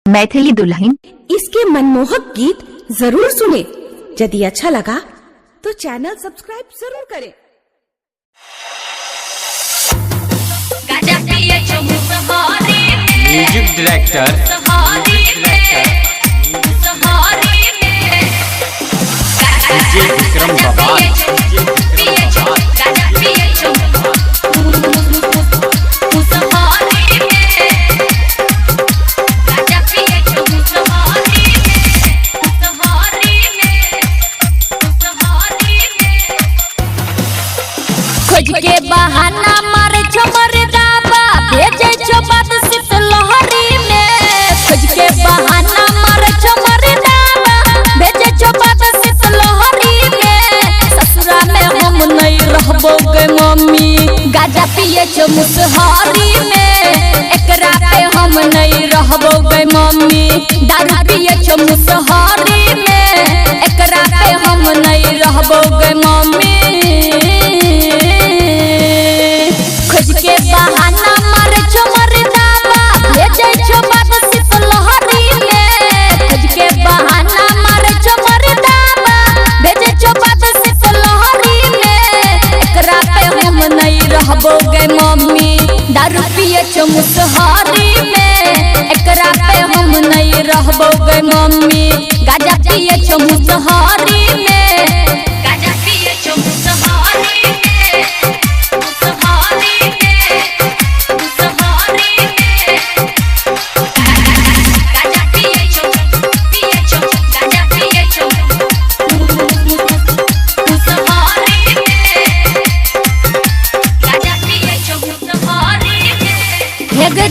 मैथिली दुल्हन। इसके मनमोहक गीत जरूर सुने। यदि अच्छा लगा तो चैनल सब्सक्राइब जरूर करें। म्यूजिक डायरेक्टर डीजे विक्रम बाबा। खोज के बहाना मारे छो मर्दाबा भेजे छो बात सित लहरी में। खोज के बहाना मारे छो मर्दाबा भेजे छो बात सित लहरी में। ससुरा में हम नहीं रहबो गे मम्मी गाजा पिए छो मुसहरी में। एकरा पे हम नहीं रहबो गे मम्मी दारू पिए छो मुसहरी में। एकरा पे हम नहीं रहबो गे मम्मी। खोज के बहाना मारे छो मर्दाबा भेजे छो बात सित लहरी में। खोज के बहाना मारे छो मर्दाबा भेजे छो बात सित लहरी में। एकरा पे हम नहीं रहबो गे मम्मी दारू पिए छो मुसहरी में। एकरा पे हम नहीं रहबो गे मम्मी गाजा पिए छो मुसहरी में। गाजा पिए छो मुसहरी में।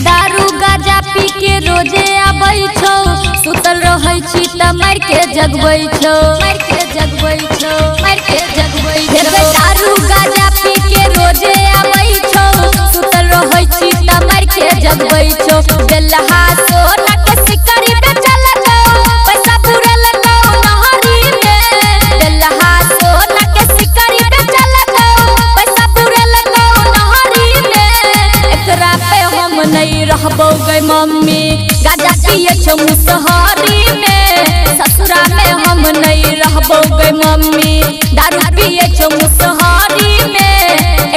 दारू गाजा पी के रोजे आबै छौ सुतल रहै छी त मार के जगबै छौ। मार के जगबै छौ। मार के जगबै छौ। दारू गाजा पी के रोजे आबै छौ सुतल रहै छी त मार के जगबै छौ। बेलहा सोना के सिकरी बेचल छौ पैसा बुरल छौ नहरी में। बेलहा सोना के सिकरी बेचल छौ पैसा बुरल छौ नहरी में। एकरा पे हम नहीं रहबो गे मम्मी गाजा पिए छो मुसहरी में। ससुरा में हम नहीं रहबो गे मम्मी दारू पिए छो मुसहरी में।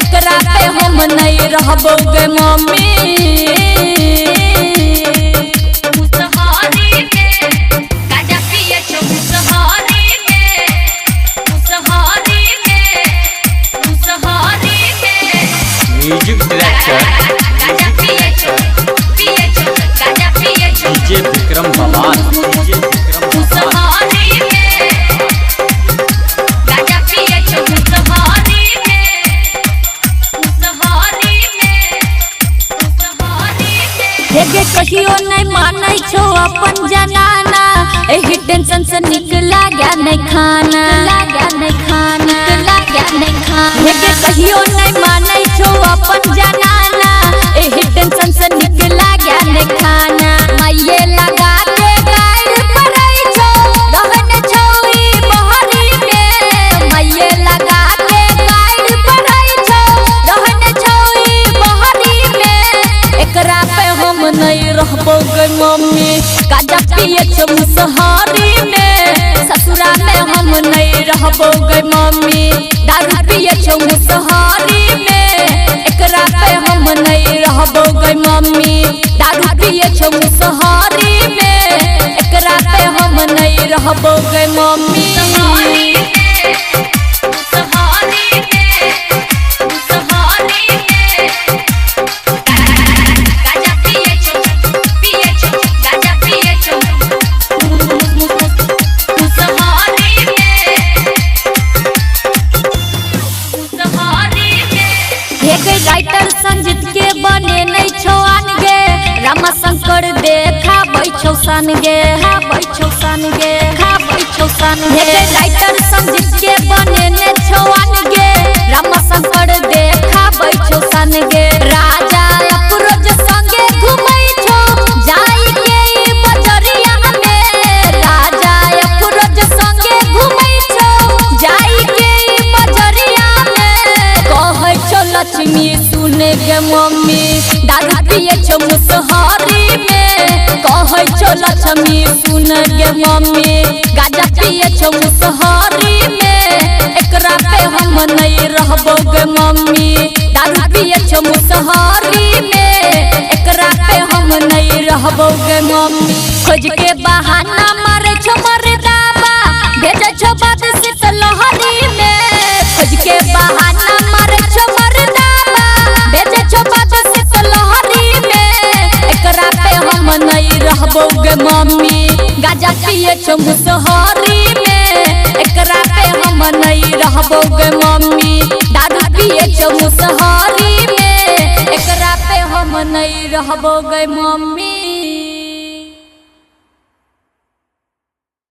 एकरा पे हम नहीं रहबो गे mummy. Music director DJ Vikram बाबा। कहियो नहीं मानै छो अपन जनाना एही टेंशन से निकला गया नहीं खाना। गया नहीं खाना। गया नहीं खाना। कहियो नहीं मानै छो अपन जनाना एही टेंशन से निकला गया नहीं खाना। माये लगा के गाड़ परै छो रहन छौई बहरी में। माये लगा के गाड़ परै छो रहन छौई बहरी में। एकरा पे हम नहीं रहबो गे मम्मी गाजा पिए छो मुसहरी में। ससुरा में हम नहीं रहबो गे मम्मी दारू पिए छो मुसहरी में। एकरा पे हम नहीं रहबो गे मम्मी दारू पिए छो मुसहरी में। एकरा पे हम नहीं रहबो गे मम्मी। राइटर संजीत के बने नहीं छो आनगे रामा शंकर देखा बैठो सन गे। बैठो सन गे। बैठो सन गे। राइटर संजीत के बने नहीं छो आनगे रामा शंकर देखा बैठो सन गे। राजा अफरोज संगे घुमै छो जाई के बजरिया में। राजा अफरोज संगे घुमै छो जाई के बजरिया में। कहै छो लक्ष्मी सुने गे मम्मी दारू पिए छो मुसहरी में। कहै छो लक्ष्मी सुन गे मम्मी गाजा पिए छौ मुसहरी में एकरा पे हम नहीं रहबो गे मम्मी दारू पिए छौ मुसहरी में एकरा पे हम नहीं रहबो गे मम्मी खोज के बहाना मारे छौ मर्दाबा भेजे छौ बात से लहरी में खोज के बहाना मारे छौ मर्दाबा भेजे छौ बात से लहरी में एकरा पे हम नहीं रहबो गे मम्मी गाजा पिए छौ मुसहरी में एकरा पे हम नहीं रहबो गे मम्मी दारू पिए छौ मुसहरी में एकरा पे हम नहीं रहबो गे मम्मी।